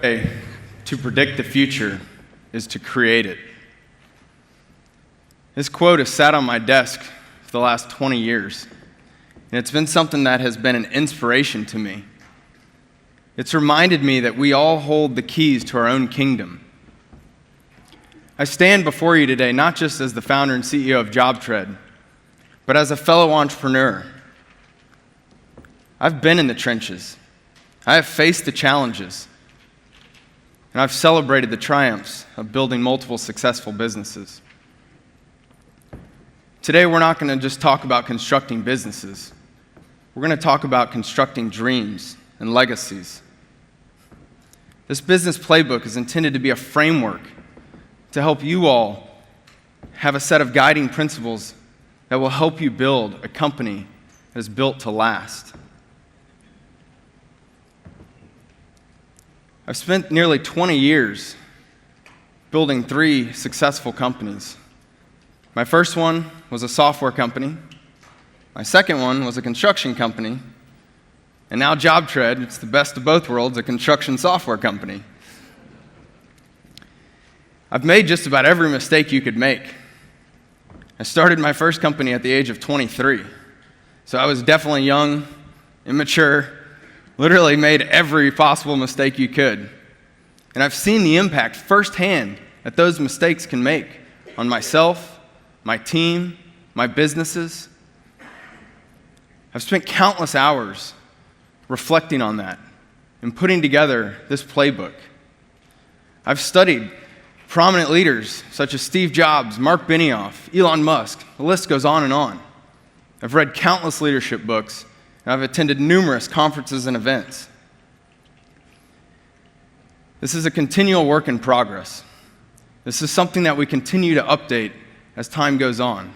way to predict the future is to create it. This quote has sat on my desk for the last 20 years, and it's been something that has been an inspiration to me. It's reminded me that we all hold the keys to our own kingdom. I stand before you today not just as the founder and CEO of JobTread, but as a fellow entrepreneur. I've been in the trenches. I have faced the challenges, and I've celebrated the triumphs of building multiple successful businesses. Today, we're not going to just talk about constructing businesses. We're going to talk about constructing dreams and legacies. This business playbook is intended to be a framework to help you all have a set of guiding principles that will help you build a company that is built to last. I've spent nearly 20 years building 3 successful companies. My first one was a software company. My second one was a construction company. And now JobTread, it's the best of both worlds, a construction software company. I've made just about every mistake you could make. I started my first company at the age of 23. So I was definitely young, immature, literally made every possible mistake you could. And I've seen the impact firsthand that those mistakes can make on myself, my team, my businesses. I've spent countless hours reflecting on that and putting together this playbook. I've studied prominent leaders such as Steve Jobs, Mark Benioff, Elon Musk. The list goes on and on. I've read countless leadership books, and I've attended numerous conferences and events. This is a continual work in progress. This is something that we continue to update as time goes on.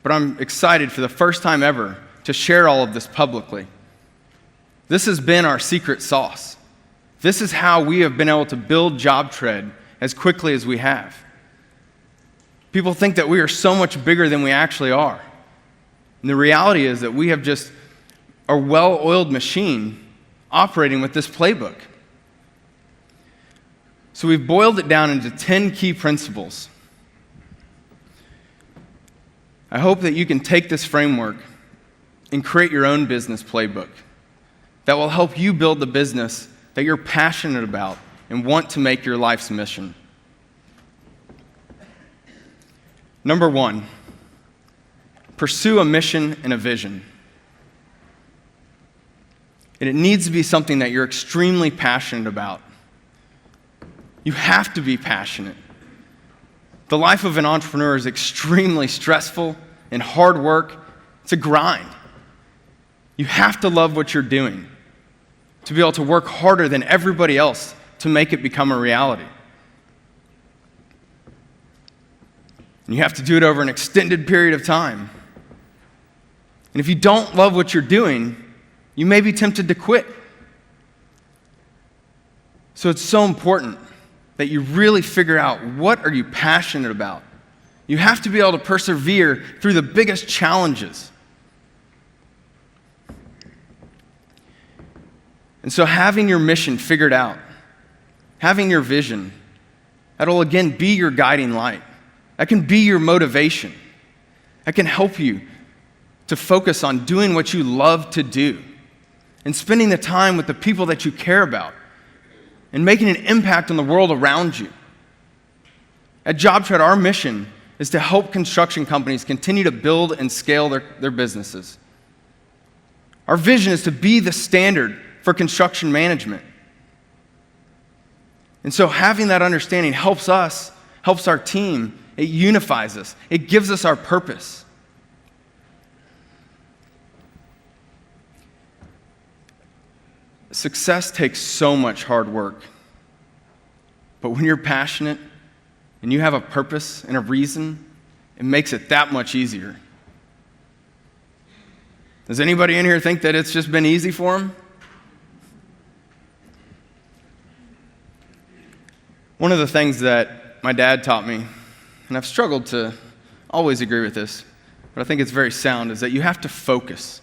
But I'm excited for the first time ever to share all of this publicly. This has been our secret sauce. This is how we have been able to build JobTread as quickly as we have. People think that we are so much bigger than we actually are. And the reality is that we have just a well-oiled machine operating with this playbook. So we've boiled it down into 10 key principles. I hope that you can take this framework and create your own business playbook that will help you build the business that you're passionate about and want to make your life's mission. Number 1, pursue a mission and a vision. And it needs to be something that you're extremely passionate about. You have to be passionate. The life of an entrepreneur is extremely stressful and hard work. It's a grind. You have to love what you're doing to be able to work harder than everybody else to make it become a reality. And you have to do it over an extended period of time. And if you don't love what you're doing, you may be tempted to quit. So it's so important that you really figure out what are you passionate about. You have to be able to persevere through the biggest challenges. And so having your mission figured out, having your vision, that'll again be your guiding light. That can be your motivation. That can help you to focus on doing what you love to do and spending the time with the people that you care about and making an impact on the world around you. At JobTread, our mission is to help construction companies continue to build and scale their businesses. Our vision is to be the standard for construction management. And so having that understanding helps us, helps our team, it unifies us, it gives us our purpose. Success takes so much hard work. But when you're passionate and you have a purpose and a reason, it makes it that much easier. Does anybody in here think that it's just been easy for them? One of the things that my dad taught me, and I've struggled to always agree with this, but I think it's very sound, is that you have to focus.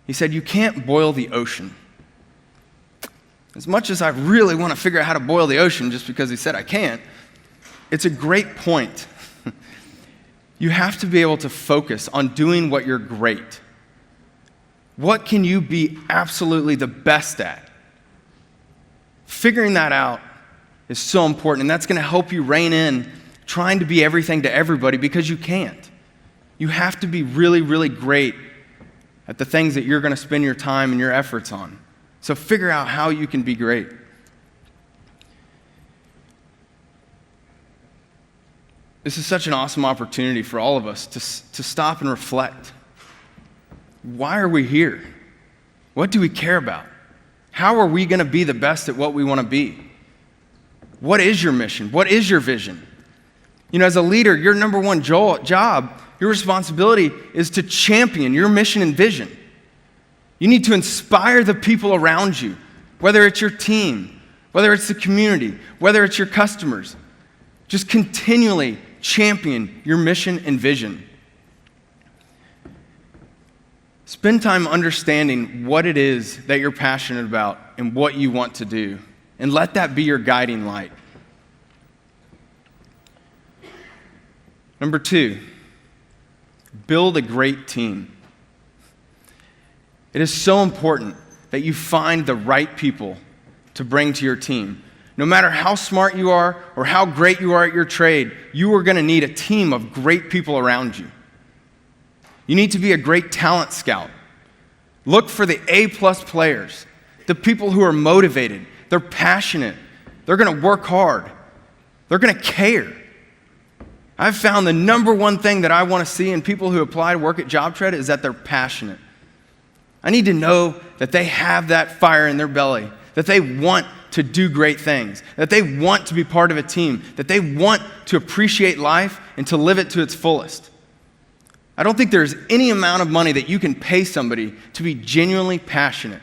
He said, you can't boil the ocean. As much as I really want to figure out how to boil the ocean just because he said I can't, it's a great point. You have to be able to focus on doing what you're great. What can you be absolutely the best at? Figuring that out is so important, and that's going to help you rein in trying to be everything to everybody, because you can't. You have to be really, really great at the things that you're going to spend your time and your efforts on. So figure out how you can be great. This is such an awesome opportunity for all of us to stop and reflect. Why are we here? What do we care about? How are we going to be the best at what we want to be? What is your mission? What is your vision? As a leader, your number one job, your responsibility is to champion your mission and vision. You need to inspire the people around you, whether it's your team, whether it's the community, whether it's your customers. Just continually champion your mission and vision. Spend time understanding what it is that you're passionate about and what you want to do, and let that be your guiding light. Number 2, build a great team. It is so important that you find the right people to bring to your team. No matter how smart you are or how great you are at your trade, you are going to need a team of great people around you. You need to be a great talent scout. Look for the A-plus players, the people who are motivated, they're passionate, they're going to work hard, they're going to care. I've found the number one thing that I want to see in people who apply to work at JobTread is that they're passionate. I need to know that they have that fire in their belly, that they want to do great things, that they want to be part of a team, that they want to appreciate life and to live it to its fullest. I don't think there's any amount of money that you can pay somebody to be genuinely passionate.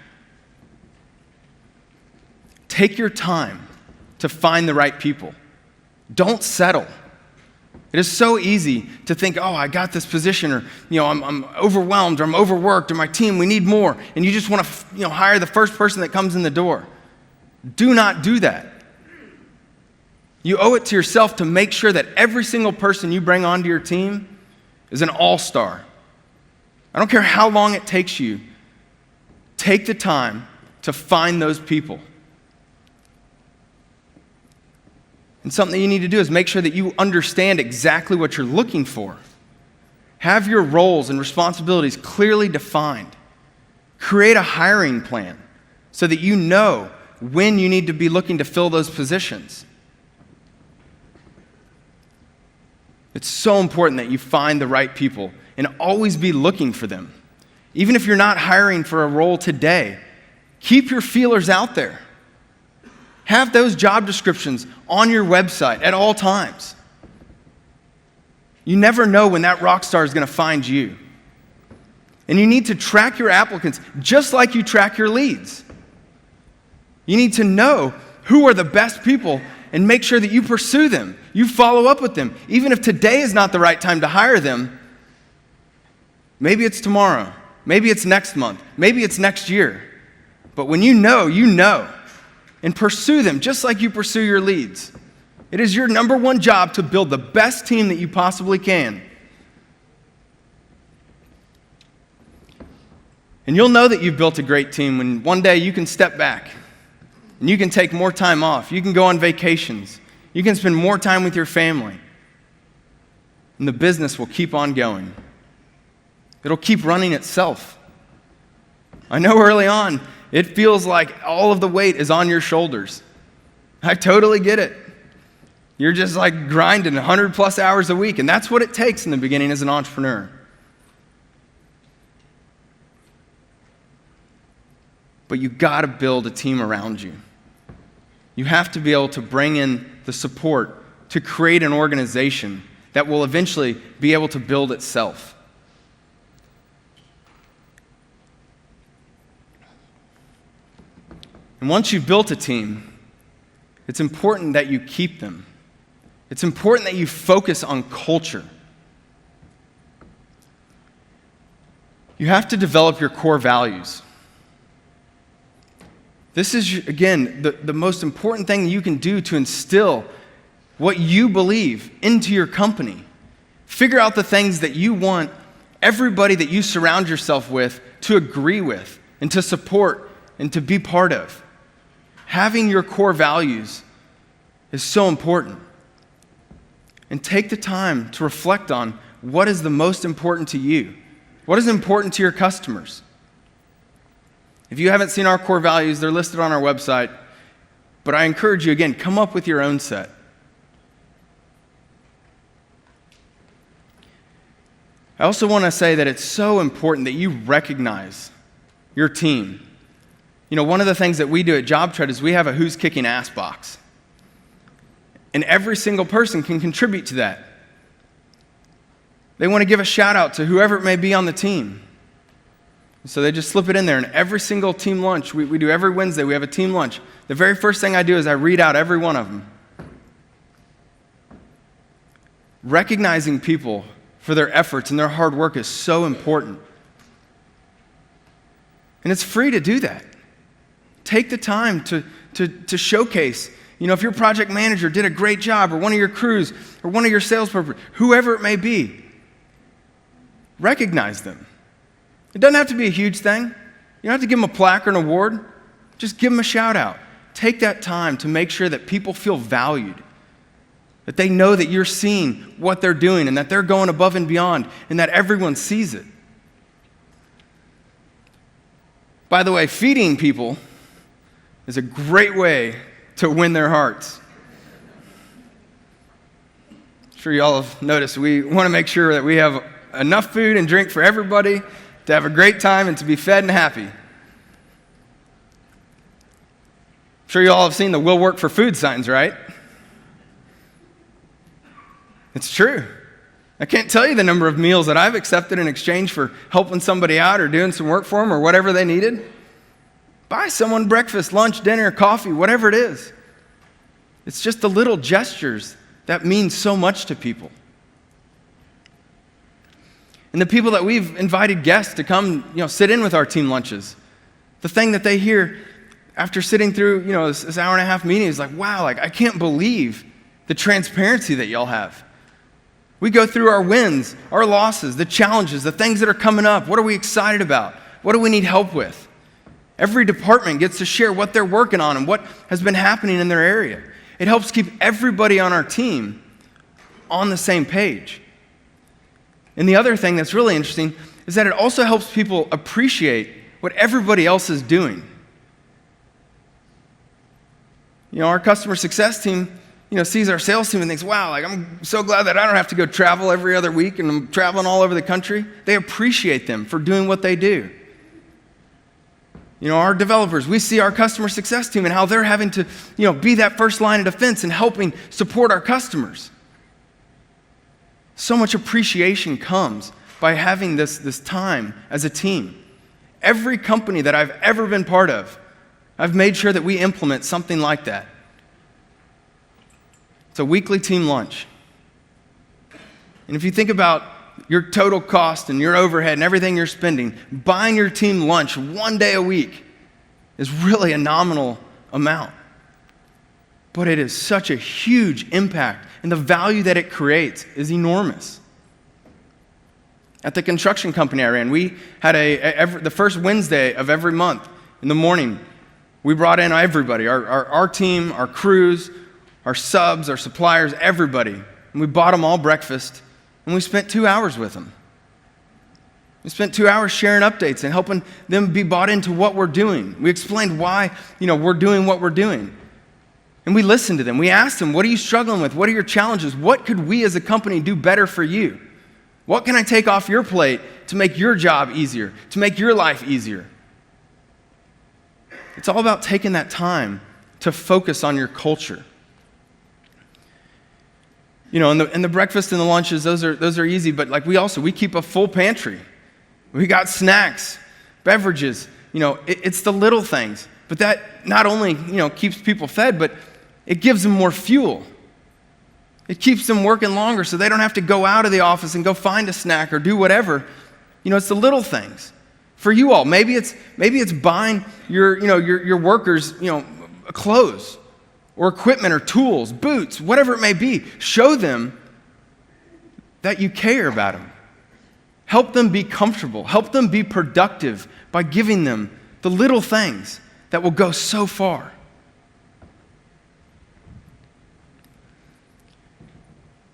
Take your time to find the right people. Don't settle. It is so easy to think, oh, I got this position, or I'm overwhelmed, or I'm overworked, or my team, we need more, and you just want to hire the first person that comes in the door. Do not do that. You owe it to yourself to make sure that every single person you bring onto your team is an all-star. I don't care how long it takes you. Take the time to find those people. And something that you need to do is make sure that you understand exactly what you're looking for. Have your roles and responsibilities clearly defined. Create a hiring plan so that you know when you need to be looking to fill those positions. It's so important that you find the right people and always be looking for them. Even if you're not hiring for a role today, keep your feelers out there. Have those job descriptions on your website at all times. You never know when that rock star is going to find you. And you need to track your applicants just like you track your leads. You need to know who are the best people and make sure that you pursue them. You follow up with them. Even if today is not the right time to hire them, maybe it's tomorrow. Maybe it's next month. Maybe it's next year. But when you know, you know. And pursue them just like you pursue your leads. It is your number one job to build the best team that you possibly can. And you'll know that you've built a great team when one day you can step back and you can take more time off. You can go on vacations. You can spend more time with your family. And the business will keep on going. It'll keep running itself. I know early on, it feels like all of the weight is on your shoulders. I totally get it. You're just like grinding 100 plus hours a week, and that's what it takes in the beginning as an entrepreneur. But you got to build a team around you. You have to be able to bring in the support to create an organization that will eventually be able to build itself. And once you've built a team, it's important that you keep them. It's important that you focus on culture. You have to develop your core values. This is, again, the most important thing you can do to instill what you believe into your company. Figure out the things that you want everybody that you surround yourself with to agree with and to support and to be part of. Having your core values is so important. And take the time to reflect on what is the most important to you. What is important to your customers? If you haven't seen our core values, they're listed on our website. But I encourage you, again, come up with your own set. I also want to say that it's so important that you recognize your team. One of the things that we do at JobTread is we have a Who's Kicking Ass box. And every single person can contribute to that. They want to give a shout out to whoever it may be on the team. So they just slip it in there. And every single team lunch, we do every Wednesday, we have a team lunch. The very first thing I do is I read out every one of them. Recognizing people for their efforts and their hard work is so important. And it's free to do that. Take the time to showcase. If your project manager did a great job, or one of your crews, or one of your salespeople, whoever it may be, recognize them. It doesn't have to be a huge thing. You don't have to give them a plaque or an award. Just give them a shout out. Take that time to make sure that people feel valued, that they know that you're seeing what they're doing and that they're going above and beyond and that everyone sees it. By the way, feeding people is a great way to win their hearts. I'm sure y'all have noticed we want to make sure that we have enough food and drink for everybody to have a great time and to be fed and happy. I'm sure you all have seen the "We'll work for food" signs, right? It's true. I can't tell you the number of meals that I've accepted in exchange for helping somebody out or doing some work for them or whatever they needed. Buy someone breakfast, lunch, dinner, coffee, whatever it is. It's just the little gestures that mean so much to people. And the people that we've invited guests to come, sit in with our team lunches, the thing that they hear after sitting through, this hour and a half meeting is like, wow, I can't believe the transparency that y'all have. We go through our wins, our losses, the challenges, the things that are coming up. What are we excited about? What do we need help with? Every department gets to share what they're working on and what has been happening in their area. It helps keep everybody on our team on the same page. And the other thing that's really interesting is that it also helps people appreciate what everybody else is doing. Our customer success team, sees our sales team and thinks, wow, I'm so glad that I don't have to go travel every other week and I'm traveling all over the country. They appreciate them for doing what they do. Our developers, we see our customer success team and how they're having to, be that first line of defense and helping support our customers. So much appreciation comes by having this time as a team. Every company that I've ever been part of, I've made sure that we implement something like that. It's a weekly team lunch. And if you think about your total cost and your overhead and everything you're spending, buying your team lunch one day a week is really a nominal amount. But it is such a huge impact, and the value that it creates is enormous. At the construction company I ran, we had the first Wednesday of every month in the morning, we brought in everybody, our team, our crews, our subs, our suppliers, everybody. And we bought them all breakfast, and we spent 2 hours with them. We spent 2 hours sharing updates and helping them be bought into what we're doing. We explained why, we're doing what we're doing. And we listened to them. We asked them, what are you struggling with? What are your challenges? What could we as a company do better for you? What can I take off your plate to make your job easier, to make your life easier? It's all about taking that time to focus on your culture. And the breakfast and the lunches, those are easy, but we keep a full pantry. We got snacks, beverages, it's the little things. But that not only, keeps people fed, but it gives them more fuel. It keeps them working longer so they don't have to go out of the office and go find a snack or do whatever. It's the little things. For you all, maybe it's buying your workers, clothes or equipment or tools, boots, whatever it may be. Show them that you care about them. Help them be comfortable. Help them be productive by giving them the little things that will go so far.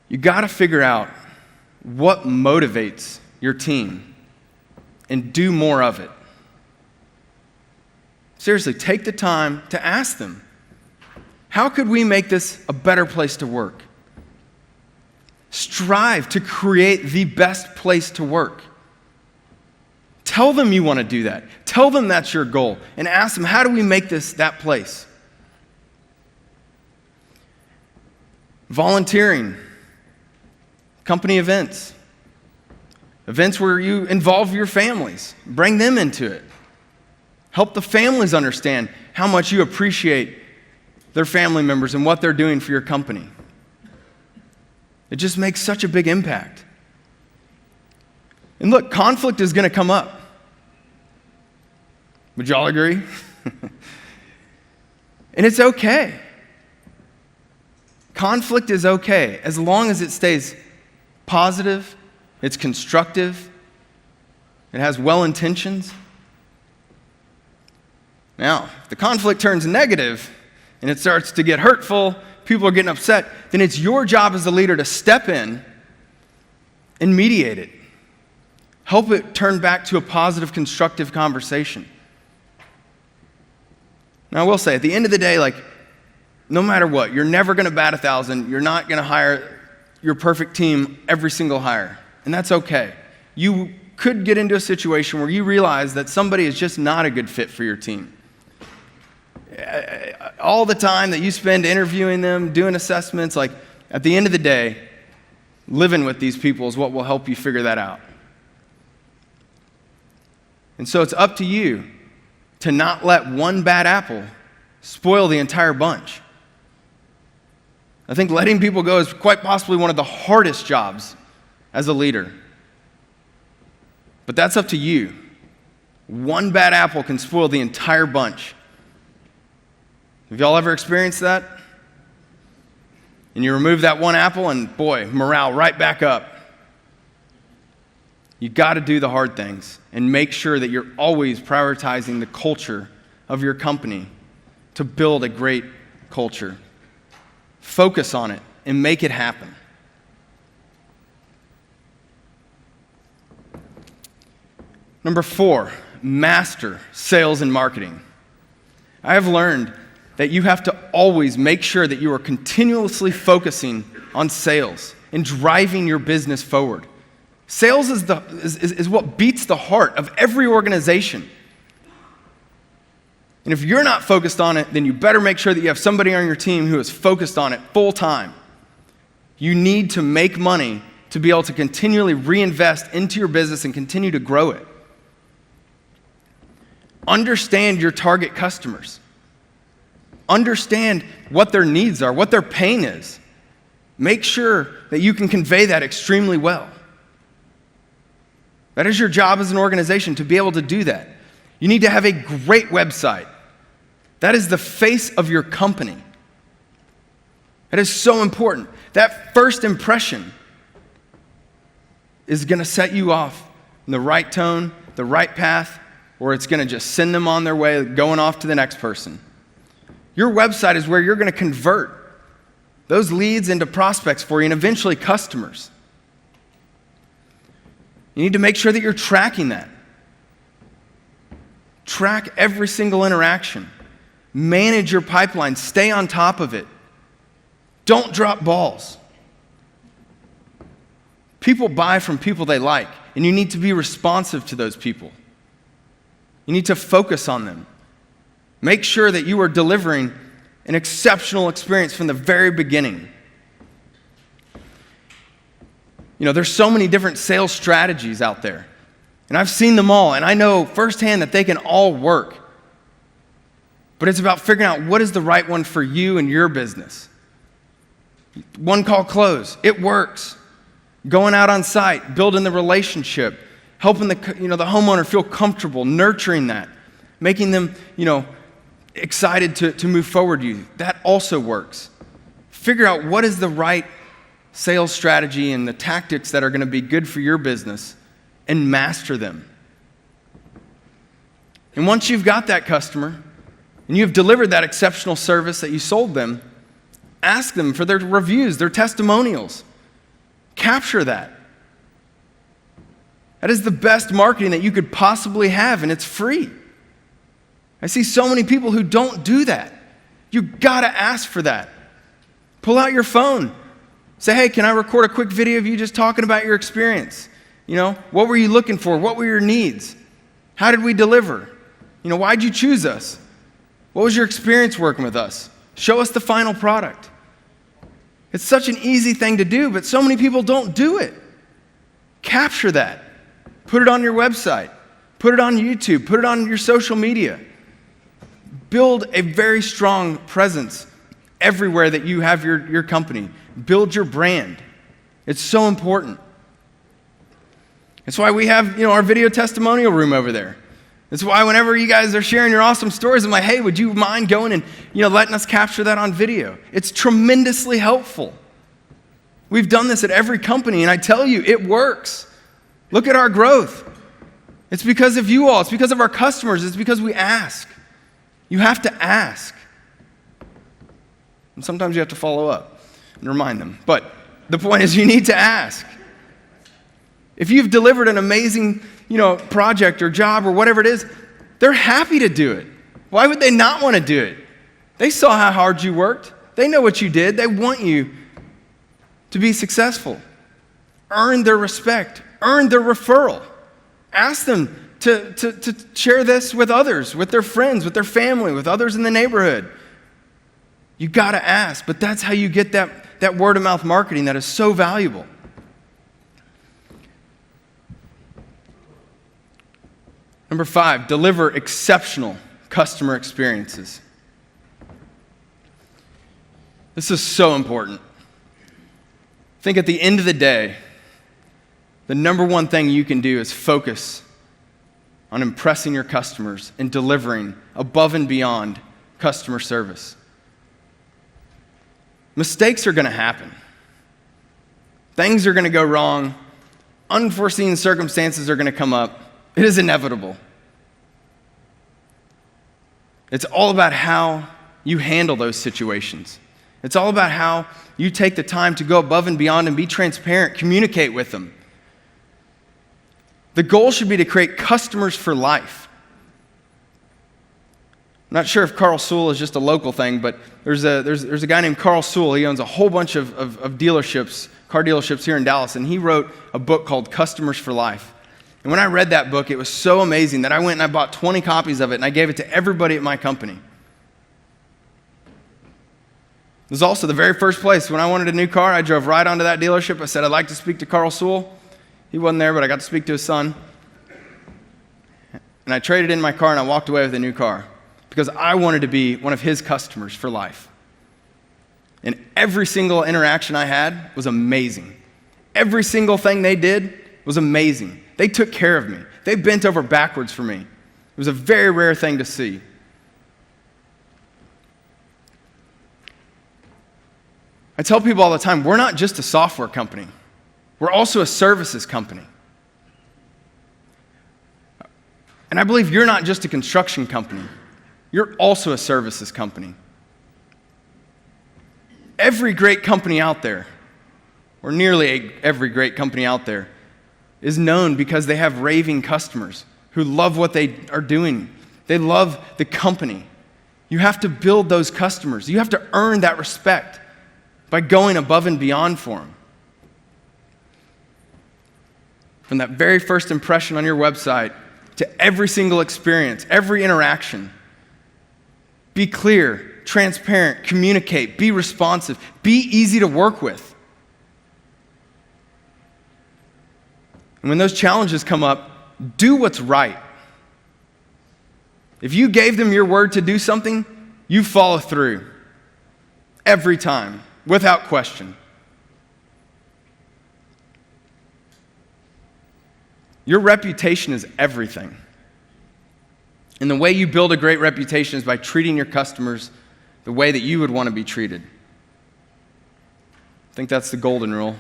You got to figure out what motivates your team and do more of it. Seriously, take the time to ask them, how could we make this a better place to work? Strive to create the best place to work. Tell them you want to do that. Tell them that's your goal, and ask them, how do we make this that place? Volunteering, company events where you involve your families, bring them into it. Help the families understand how much you appreciate their family members and what they're doing for your company. It just makes such a big impact. And look, conflict is going to come up. Would y'all agree? And it's okay. Conflict is okay as long as it stays positive, it's constructive, it has well intentions. Now, if the conflict turns negative and it starts to get hurtful, people are getting upset, then it's your job as a leader to step in and mediate it. Help it turn back to a positive, constructive conversation. Now, I will say, at the end of the day, no matter what, you're never going to bat 1,000. You're not going to hire your perfect team every single hire, and that's okay. You could get into a situation where you realize that somebody is just not a good fit for your team. All the time that you spend interviewing them, doing assessments, at the end of the day, living with these people is what will help you figure that out. And so it's up to you to not let one bad apple spoil the entire bunch. I think letting people go is quite possibly one of the hardest jobs as a leader. But that's up to you. One bad apple can spoil the entire bunch. Have y'all ever experienced that? And you remove that one apple and boy, morale right back up. You got to do the hard things and make sure that you're always prioritizing the culture of your company to build a great culture. Focus on it and make it happen. Number 4, master sales and marketing. I have learned that you have to always make sure that you are continuously focusing on sales and driving your business forward. Sales is what beats the heart of every organization. And if you're not focused on it, then you better make sure that you have somebody on your team who is focused on it full time. You need to make money to be able to continually reinvest into your business and continue to grow it. Understand your target customers. Understand what their needs are, what their pain is. Make sure that you can convey that extremely well. That is your job as an organization, to be able to do that. You need to have a great website. That is the face of your company. That is so important. That first impression is going to set you off in the right tone, the right path, or it's going to just send them on their way, going off to the next person. Your website is where you're going to convert those leads into prospects for you and eventually customers. You need to make sure that you're tracking that. Track every single interaction. Manage your pipeline. Stay on top of it. Don't drop balls. People buy from people they like, and you need to be responsive to those people. You need to focus on them. Make sure that you are delivering an exceptional experience from the very beginning. There's so many different sales strategies out there. And I've seen them all, and I know firsthand that they can all work. But it's about figuring out what is the right one for you and your business. One call close, it works. Going out on site, building the relationship, helping the homeowner feel comfortable, nurturing that, making them, excited to move forward you. That also works. Figure out what is the right sales strategy and the tactics that are going to be good for your business and master them. And once you've got that customer and you've delivered that exceptional service that you sold them, ask them for their reviews, their testimonials. Capture that. That is the best marketing that you could possibly have, and it's free. I see so many people who don't do that. You've got to ask for that. Pull out your phone. Say, hey, can I record a quick video of you just talking about your experience? What were you looking for? What were your needs? How did we deliver? Why'd you choose us? What was your experience working with us? Show us the final product. It's such an easy thing to do, but so many people don't do it. Capture that. Put it on your website. Put it on YouTube. Put it on your social media. Build a very strong presence everywhere that you have your company. Build your brand. It's so important. That's why we have, our video testimonial room over there. That's why whenever you guys are sharing your awesome stories, I'm like, hey, would you mind going and, letting us capture that on video? It's tremendously helpful. We've done this at every company, and I tell you, it works. Look at our growth. It's because of you all. It's because of our customers. It's because we ask. You have to ask. And sometimes you have to follow up and remind them. But the point is you need to ask. If you've delivered an amazing, project or job or whatever it is, they're happy to do it. Why would they not want to do it? They saw how hard you worked. They know what you did. They want you to be successful. Earn their respect. Earn their referral. Ask them to share this with others, with their friends, with their family, with others in the neighborhood. You got to ask, but that's how you get that word-of-mouth marketing that is so valuable. Number 5, deliver exceptional customer experiences. This is so important. I think at the end of the day, the number one thing you can do is focus on impressing your customers and delivering above and beyond customer service. Mistakes are going to happen. Things are going to go wrong. Unforeseen circumstances are going to come up. It is inevitable. It's all about how you handle those situations. It's all about how you take the time to go above and beyond and be transparent, communicate with them. The goal should be to create customers for life. I'm not sure if Carl Sewell is just a local thing, but there's a guy named Carl Sewell. He owns a whole bunch of dealerships, car dealerships here in Dallas, and he wrote a book called Customers for Life. And when I read that book, it was so amazing that I went and I bought 20 copies of it, and I gave it to everybody at my company. It was also the very first place. When I wanted a new car, I drove right onto that dealership. I said, I'd like to speak to Carl Sewell. He wasn't there, but I got to speak to his son. And I traded in my car, and I walked away with a new car because I wanted to be one of his customers for life. And every single interaction I had was amazing. Every single thing they did was amazing. They took care of me. They bent over backwards for me. It was a very rare thing to see. I tell people all the time, we're not just a software company. We're also a services company. And I believe you're not just a construction company. You're also a services company. Every great company out there, or nearly every great company out there, is known because they have raving customers who love what they are doing. They love the company. You have to build those customers. You have to earn that respect by going above and beyond for them. From that very first impression on your website to every single experience, every interaction, be clear, transparent, communicate, be responsive, be easy to work with. And when those challenges come up, do what's right. If you gave them your word to do something, you follow through every time, without question. Your reputation is everything. And the way you build a great reputation is by treating your customers the way that you would want to be treated. I think that's the golden rule.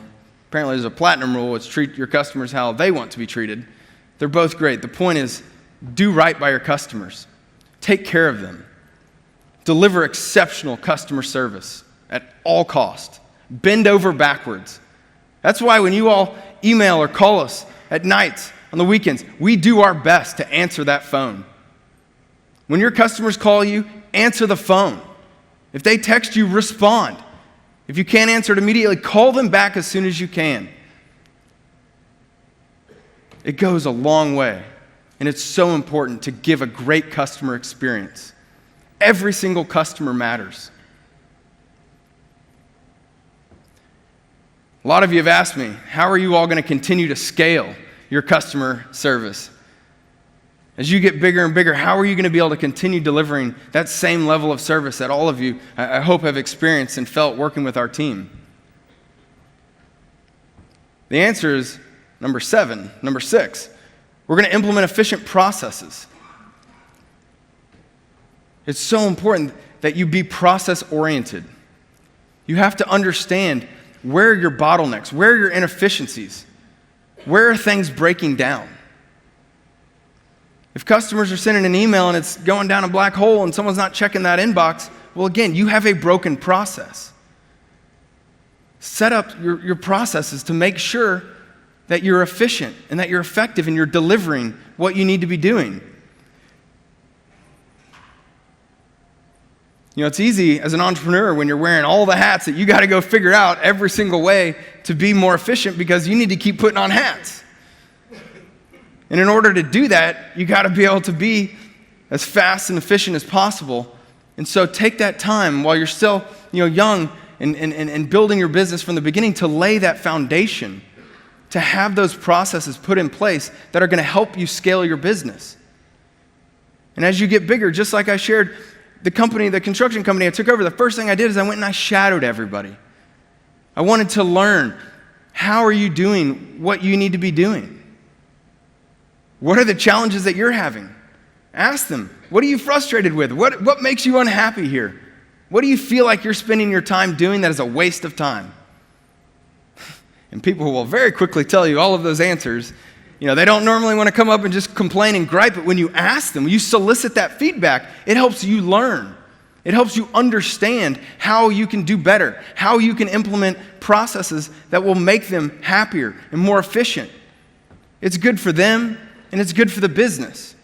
Apparently there's a platinum rule, it's treat your customers how they want to be treated. They're both great. The point is, do right by your customers. Take care of them. Deliver exceptional customer service at all cost. Bend over backwards. That's why when you all email or call us at nights, on the weekends, we do our best to answer that phone. When your customers call you, answer the phone. If they text you, respond. If you can't answer it immediately, call them back as soon as you can. It goes a long way, and it's so important to give a great customer experience. Every single customer matters. A lot of you have asked me, how are you all going to continue to scale your customer service? As you get bigger and bigger, how are you going to be able to continue delivering that same level of service that all of you, I hope, have experienced and felt working with our team? The answer is number 6. We're going to implement efficient processes. It's so important that you be process-oriented. You have to understand where are your bottlenecks, where are your inefficiencies, where are things breaking down. If customers are sending an email and it's going down a black hole and someone's not checking that inbox, well, again, you have a broken process. Set up your processes to make sure that you're efficient and that you're effective and you're delivering what you need to be doing. You know, it's easy as an entrepreneur when you're wearing all the hats that you got to go figure out every single way to be more efficient because you need to keep putting on hats. And in order to do that, you got to be able to be as fast and efficient as possible. And so take that time while you're still, young and building your business from the beginning to lay that foundation, to have those processes put in place that are going to help you scale your business. And as you get bigger, just like I shared, the construction company I took over, the first thing I did is I went and I shadowed everybody. I wanted to learn, how are you doing what you need to be doing? What are the challenges that you're having? Ask them. What are you frustrated with? What makes you unhappy here? What do you feel like you're spending your time doing that is a waste of time? And people will very quickly tell you all of those answers. They don't normally want to come up and just complain and gripe, but when you ask them, when you solicit that feedback, it helps you learn. It helps you understand how you can do better, how you can implement processes that will make them happier and more efficient. It's good for them, and it's good for the business.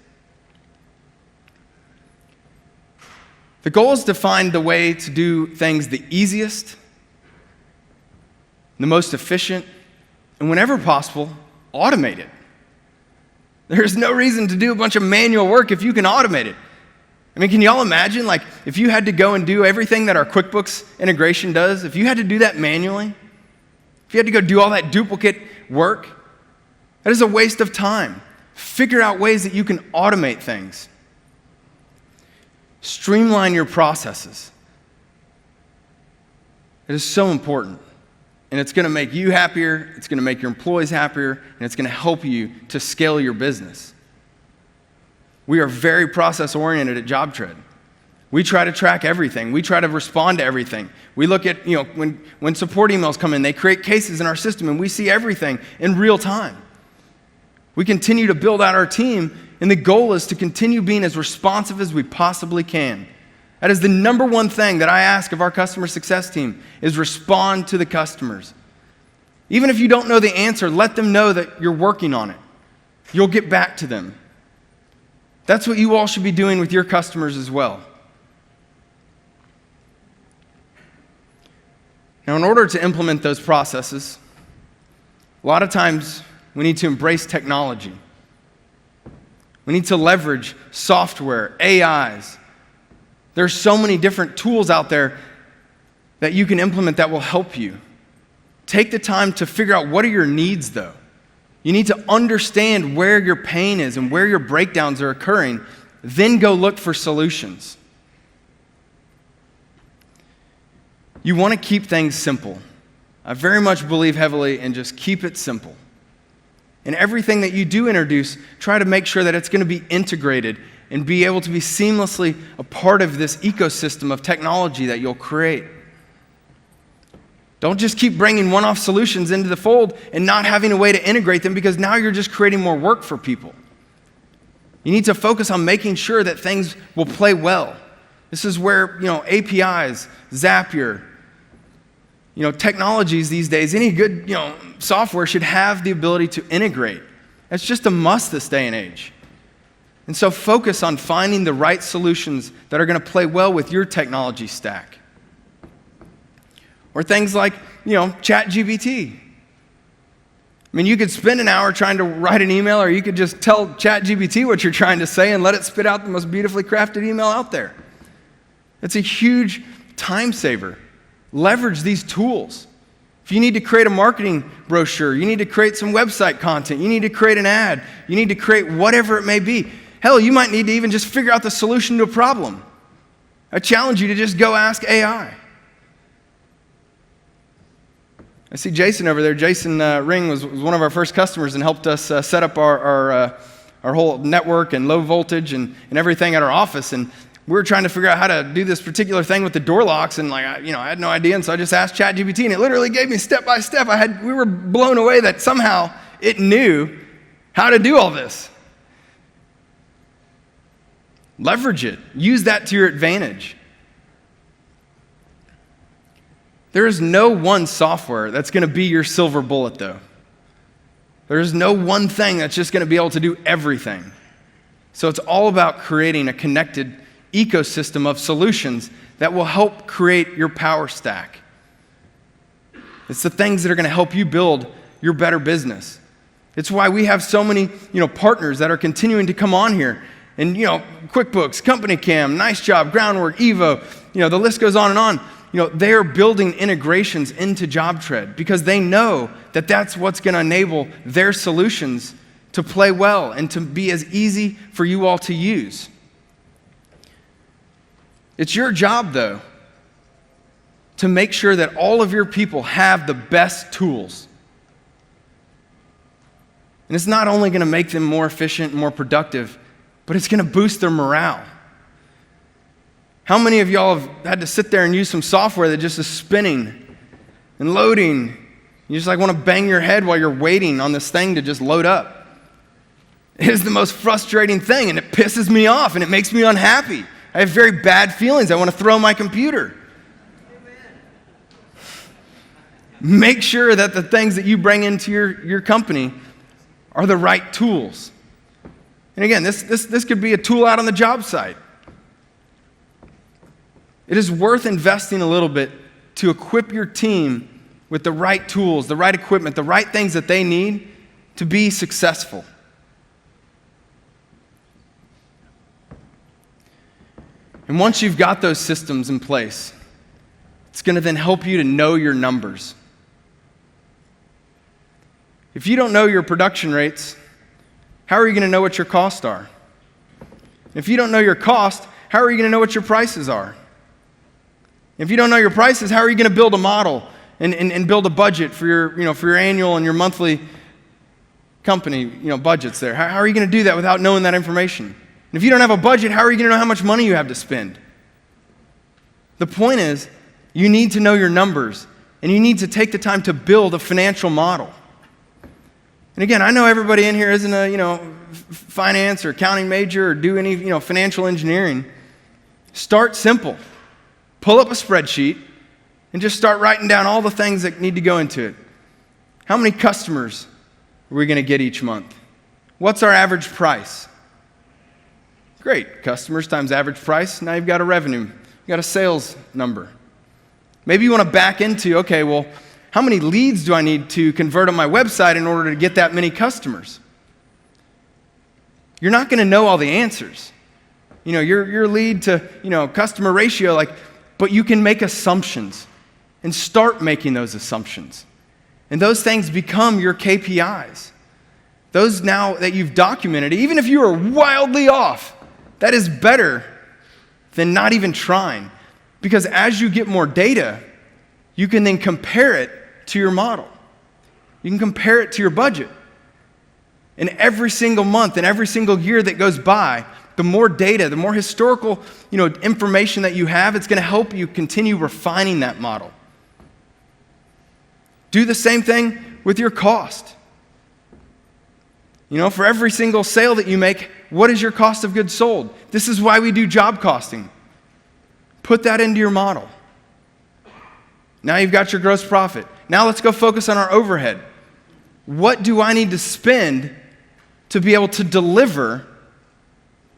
The goal is to find the way to do things the easiest, the most efficient, and whenever possible, automate it. There's no reason to do a bunch of manual work if you can automate it. I mean, can y'all imagine, if you had to go and do everything that our QuickBooks integration does, if you had to do that manually, if you had to go do all that duplicate work, that is a waste of time. Figure out ways that you can automate things. Streamline your processes. It is so important. And it's going to make you happier, it's going to make your employees happier, and it's going to help you to scale your business. We are very process-oriented at JobTread. We try to track everything. We try to respond to everything. We look at, when support emails come in, they create cases in our system, and we see everything in real time. We continue to build out our team, and the goal is to continue being as responsive as we possibly can. That is the number one thing that I ask of our customer success team, is respond to the customers. Even if you don't know the answer, let them know that you're working on it. You'll get back to them. That's what you all should be doing with your customers as well. Now, in order to implement those processes, a lot of times we need to embrace technology. We need to leverage software, AIs. There's so many different tools out there that you can implement that will help you. Take the time to figure out, what are your needs, though. You need to understand where your pain is and where your breakdowns are occurring, then go look for solutions. You want to keep things simple. I very much believe heavily in just keep it simple. And everything that you do introduce, try to make sure that it's going to be integrated and be able to be seamlessly a part of this ecosystem of technology that you'll create. Don't just keep bringing one-off solutions into the fold and not having a way to integrate them, because now you're just creating more work for people. You need to focus on making sure that things will play well. This is where, APIs, Zapier, technologies these days, any good, software should have the ability to integrate. That's just a must this day and age. And so focus on finding the right solutions that are going to play well with your technology stack. Or things like, ChatGPT. I mean, you could spend an hour trying to write an email, or you could just tell ChatGPT what you're trying to say and let it spit out the most beautifully crafted email out there. It's a huge time saver. Leverage these tools. If you need to create a marketing brochure, you need to create some website content, you need to create an ad, you need to create whatever it may be. Hell, you might need to even just figure out the solution to a problem. I challenge you to just go ask AI. I see Jason over there. Jason Ring was one of our first customers and helped us set up our whole network and low voltage and everything at our office. And we were trying to figure out how to do this particular thing with the door locks, and I had no idea. And so I just asked ChatGPT, and it literally gave me step by step. We were blown away that somehow it knew how to do all this. Leverage it. Use that to your advantage. There is no one software that's going to be your silver bullet, though. There is no one thing that's just going to be able to do everything. So it's all about creating a connected ecosystem of solutions that will help create your power stack. It's the things that are going to help you build your better business. It's why we have so many, partners that are continuing to come on here. And, QuickBooks, Company Cam, Nice Job, Groundwork, Evo, the list goes on and on. They're building integrations into JobTread because they know that that's what's going to enable their solutions to play well and to be as easy for you all to use. It's your job, though, to make sure that all of your people have the best tools. And it's not only going to make them more efficient and more productive, but it's going to boost their morale. How many of y'all have had to sit there and use some software that just is spinning and loading? You just want to bang your head while you're waiting on this thing to just load up. It is the most frustrating thing, and it pisses me off, and it makes me unhappy. I have very bad feelings. I want to throw my computer. Make sure that the things that you bring into your company are the right tools. And again, this could be a tool out on the job site. It is worth investing a little bit to equip your team with the right tools, the right equipment, the right things that they need to be successful. And once you've got those systems in place, it's going to then help you to know your numbers. If you don't know your production rates, how are you going to know what your costs are? If you don't know your cost, how are you going to know what your prices are? If you don't know your prices, how are you going to build a model and build a budget for your annual and your monthly company budgets there? How are you going to do that without knowing that information? And if you don't have a budget, how are you going to know how much money you have to spend? The point is, you need to know your numbers, and you need to take the time to build a financial model. And again, I know everybody in here isn't a finance or accounting major or do any financial engineering. Start simple. Pull up a spreadsheet and just start writing down all the things that need to go into it. How many customers are we going to get each month? What's our average price? Great. Customers times average price. Now you've got a revenue. You've got a sales number. Maybe you want to back into, okay, well, how many leads do I need to convert on my website in order to get that many customers? You're not going to know all the answers. Your lead to, customer ratio, but you can make assumptions and start making those assumptions. And those things become your KPIs. Those now that you've documented, even if you are wildly off, that is better than not even trying. Because as you get more data, you can then compare it to your model. You can compare it to your budget. And every single month and every single year that goes by, the more data, the more historical, information that you have, it's going to help you continue refining that model. Do the same thing with your cost. For every single sale that you make, what is your cost of goods sold? This is why we do job costing. Put that into your model. Now you've got your gross profit. Now let's go focus on our overhead. What do I need to spend to be able to deliver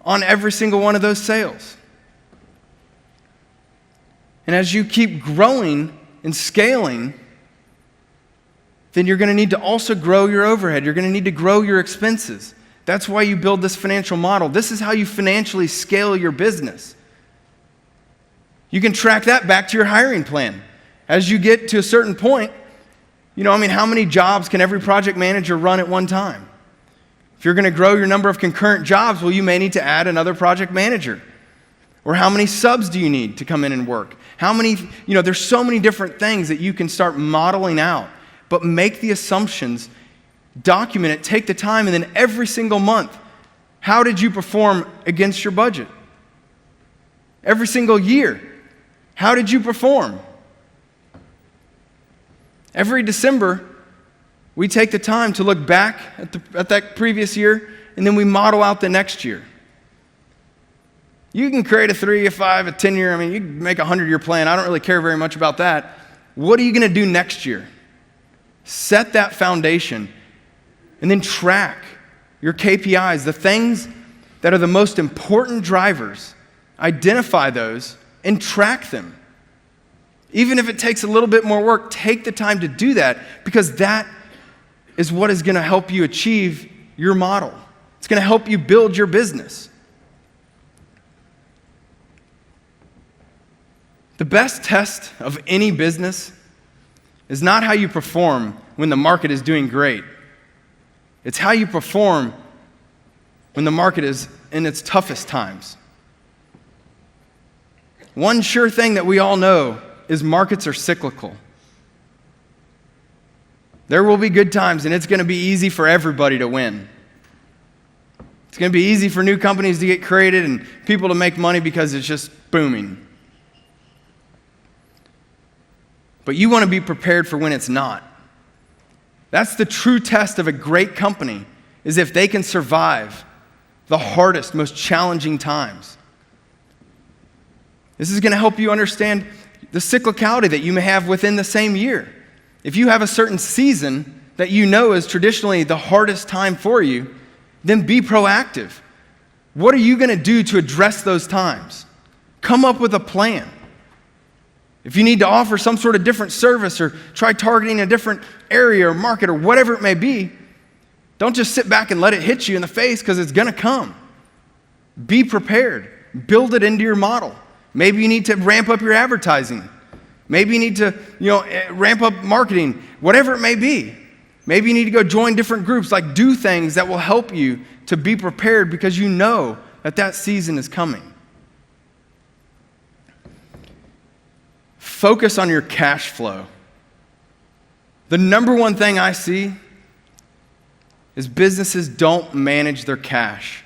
on every single one of those sales? And as you keep growing and scaling, then you're going to need to also grow your overhead. You're going to need to grow your expenses. That's why you build this financial model. This is how you financially scale your business. You can track that back to your hiring plan. As you get to a certain point, how many jobs can every project manager run at one time? If you're going to grow your number of concurrent jobs, well, you may need to add another project manager. Or how many subs do you need to come in and work? How many, there's so many different things that you can start modeling out. But make the assumptions, document it, take the time, and then every single month, how did you perform against your budget? Every single year, how did you perform? Every December, we take the time to look back at that previous year, and then we model out the next year. You can create a 3, a 5, a 10-year, you can make a 100-year plan. I don't really care very much about that. What are you going to do next year? Set that foundation, and then track your KPIs, the things that are the most important drivers. Identify those and track them. Even if it takes a little bit more work, take the time to do that, because that is what is going to help you achieve your model. It's going to help you build your business. The best test of any business is not how you perform when the market is doing great. It's how you perform when the market is in its toughest times. One sure thing that we all know is markets are cyclical. There will be good times, and it's going to be easy for everybody to win. It's going to be easy for new companies to get created and people to make money because it's just booming. But you want to be prepared for when it's not. That's the true test of a great company, is if they can survive the hardest, most challenging times. This is going to help you understand the cyclicality that you may have within the same year. If you have a certain season that you know is traditionally the hardest time for you, then be proactive. What are you going to do to address those times? Come up with a plan. If you need to offer some sort of different service or try targeting a different area or market or whatever it may be, don't just sit back and let it hit you in the face, because it's going to come. Be prepared. Build it into your model. Maybe you need to ramp up your advertising. Maybe you need to, ramp up marketing, whatever it may be. Maybe you need to go join different groups, do things that will help you to be prepared, because you know that season is coming. Focus on your cash flow. The number one thing I see is businesses don't manage their cash.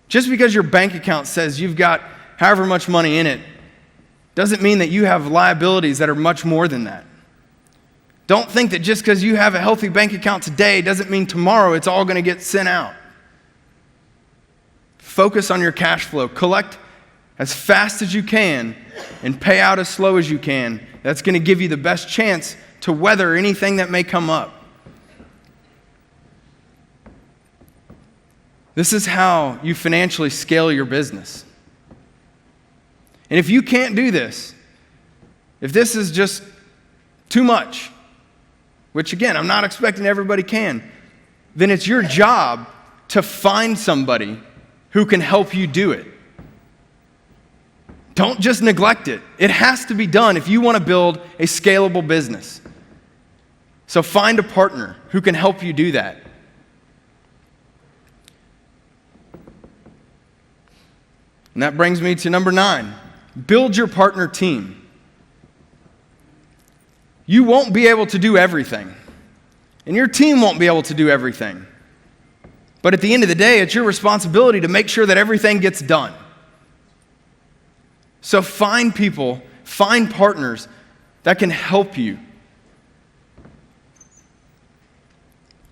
Just because your bank account says you've got however much money in it doesn't mean that you have liabilities that are much more than that. Don't think that just because you have a healthy bank account today doesn't mean tomorrow it's all going to get sent out. Focus on your cash flow. Collect as fast as you can and pay out as slow as you can. That's going to give you the best chance to weather anything that may come up. This is how you financially scale your business. And if you can't do this, if this is just too much, which again, I'm not expecting everybody can, then it's your job to find somebody who can help you do it. Don't just neglect it. It has to be done if you want to build a scalable business. So find a partner who can help you do that. And that brings me to number 9. Build your partner team. You won't be able to do everything. And your team won't be able to do everything. But at the end of the day, it's your responsibility to make sure that everything gets done. So find people, find partners that can help you.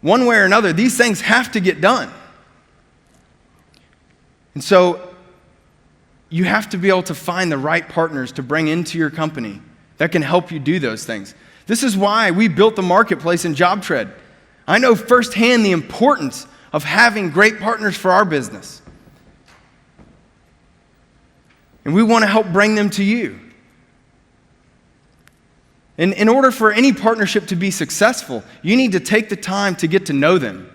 One way or another, these things have to get done. And so you have to be able to find the right partners to bring into your company that can help you do those things. This is why we built the marketplace in JobTread. I know firsthand the importance of having great partners for our business. And we want to help bring them to you. And in order for any partnership to be successful, you need to take the time to get to know them.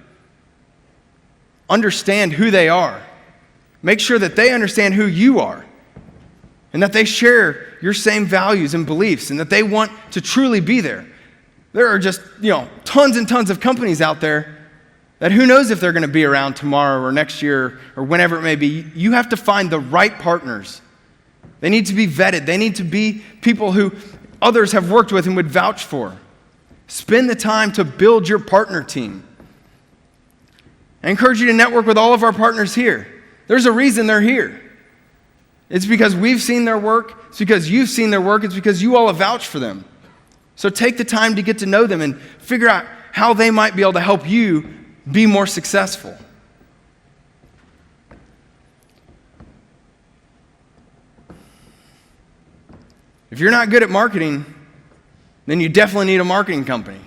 Understand who they are. Make sure that they understand who you are. And that they share your same values and beliefs, and that they want to truly be there. There are just, tons and tons of companies out there that who knows if they're going to be around tomorrow or next year or whenever it may be. You have to find the right partners. They need to be vetted. They need to be people who others have worked with and would vouch for. Spend the time to build your partner team. I encourage you to network with all of our partners here. There's a reason they're here. It's because we've seen their work. It's because you've seen their work. It's because you all have vouched for them. So take the time to get to know them and figure out how they might be able to help you be more successful. If you're not good at marketing, then you definitely need a marketing company.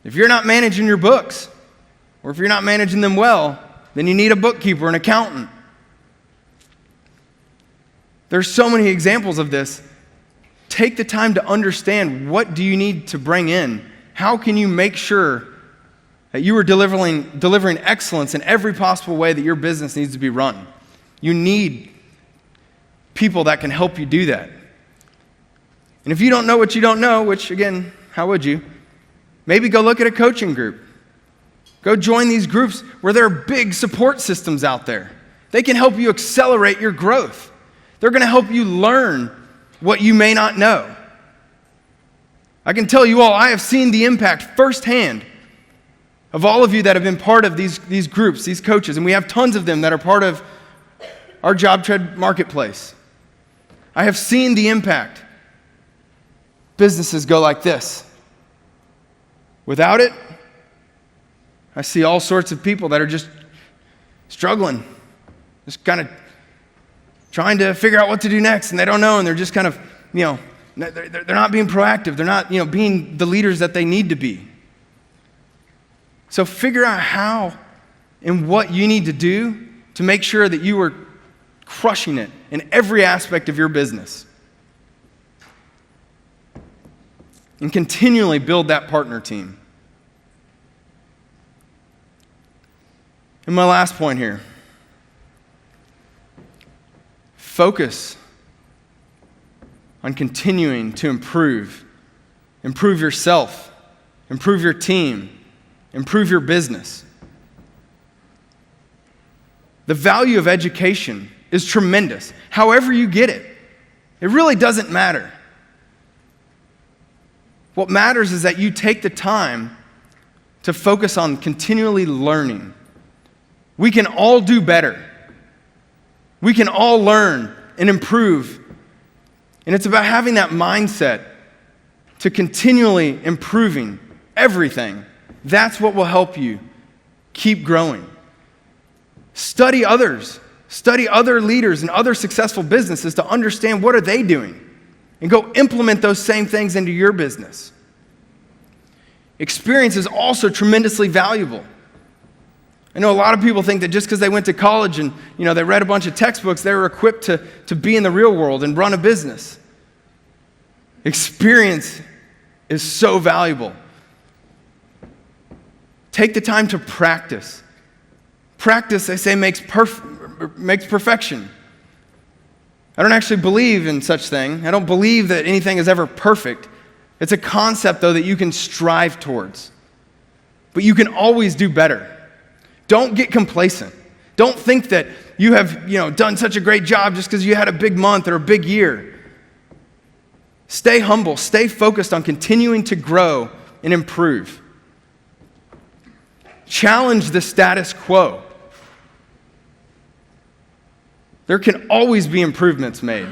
If you're not managing your books, or if you're not managing them well, then you need a bookkeeper, an accountant. There's so many examples of this. Take the time to understand, what do you need to bring in? How can you make sure that you are delivering excellence in every possible way that your business needs to be run? You need people that can help you do that. And if you don't know what you don't know, which again, how would you? Maybe go look at a coaching group. Go join these groups where there are big support systems out there. They can help you accelerate your growth. They're going to help you learn what you may not know. I can tell you all, I have seen the impact firsthand of all of you that have been part of these groups, these coaches, and we have tons of them that are part of our JobTread marketplace. I have seen the impact. Businesses go like this. Without it, I see all sorts of people that are just struggling, just kind of trying to figure out what to do next, and they don't know, and they're just kind of, they're not being proactive. They're not, being the leaders that they need to be. So figure out how and what you need to do to make sure that you are crushing it in every aspect of your business. And continually build that partner team. And my last point here. Focus on continuing to improve. Improve yourself. Improve your team. Improve your business. The value of education is tremendous. However you get it, it really doesn't matter. What matters is that you take the time to focus on continually learning. We can all do better. We can all learn and improve. And it's about having that mindset to continually improving everything. That's what will help you keep growing. Study others. Study other leaders and other successful businesses to understand what are they doing. And go implement those same things into your business. Experience is also tremendously valuable. I know a lot of people think that just because they went to college and they read a bunch of textbooks, they were equipped to be in the real world and run a business. Experience is so valuable. Take the time to practice. Practice, they say, makes perfection. I don't actually believe in such thing. I don't believe that anything is ever perfect. It's a concept, though, that you can strive towards. But you can always do better. Don't get complacent. Don't think that you have, done such a great job just because you had a big month or a big year. Stay humble. Stay focused on continuing to grow and improve. Challenge the status quo. There can always be improvements made.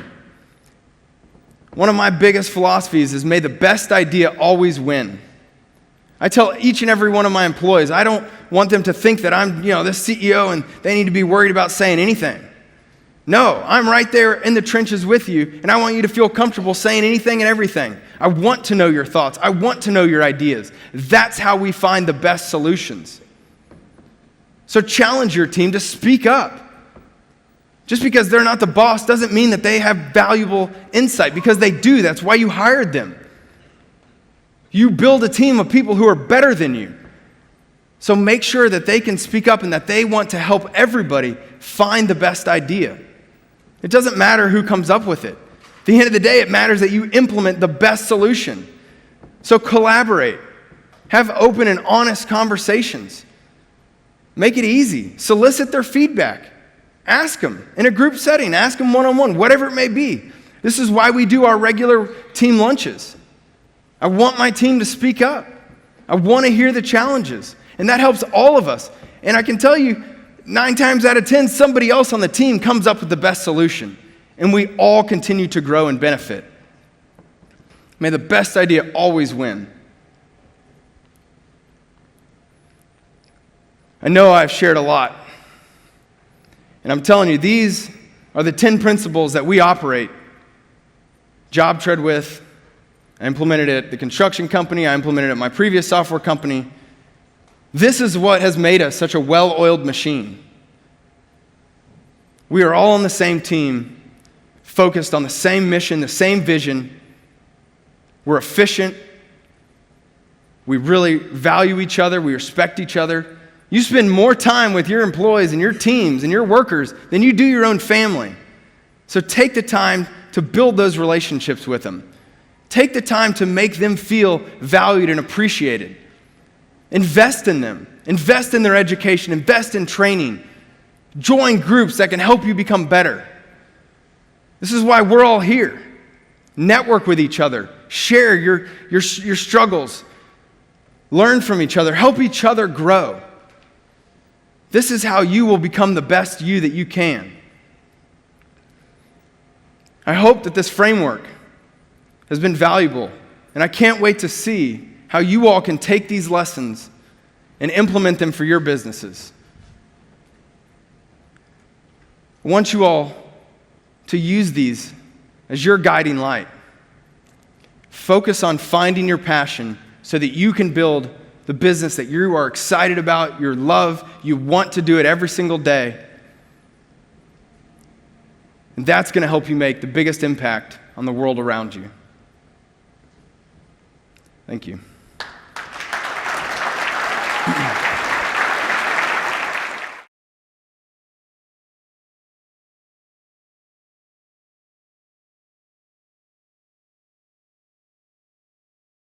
One of my biggest philosophies is may the best idea always win. I tell each and every one of my employees, I don't want them to think that I'm, this CEO and they need to be worried about saying anything. No, I'm right there in the trenches with you, and I want you to feel comfortable saying anything and everything. I want to know your thoughts. I want to know your ideas. That's how we find the best solutions. So challenge your team to speak up. Just because they're not the boss doesn't mean that they have valuable insight, because they do. That's why you hired them. You build a team of people who are better than you. So make sure that they can speak up and that they want to help everybody find the best idea. It doesn't matter who comes up with it. At the end of the day, it matters that you implement the best solution. So collaborate. Have open and honest conversations. Make it easy. Solicit their feedback. Ask them in a group setting. Ask them one-on-one, whatever it may be. This is why we do our regular team lunches. I want my team to speak up. I want to hear the challenges. And that helps all of us. And I can tell you, 9 times out of 10, somebody else on the team comes up with the best solution. And we all continue to grow and benefit. May the best idea always win. I know I've shared a lot. And I'm telling you, these are the 10 principles that we operate JobTread with. I implemented it at the construction company. I implemented it at my previous software company. This is what has made us such a well-oiled machine. We are all on the same team, focused on the same mission, the same vision. We're efficient. We really value each other. We respect each other. You spend more time with your employees and your teams and your workers than you do your own family. So take the time to build those relationships with them. Take the time to make them feel valued and appreciated. Invest in them. Invest in their education. Invest in training. Join groups that can help you become better. This is why we're all here. Network with each other. Share your struggles. Learn from each other. Help each other grow. This is how you will become the best you that you can. I hope that this framework has been valuable, and I can't wait to see how you all can take these lessons and implement them for your businesses. I want you all to use these as your guiding light. Focus on finding your passion so that you can build the business that you are excited about, you love, you want to do it every single day. And that's going to help you make the biggest impact on the world around you. Thank you.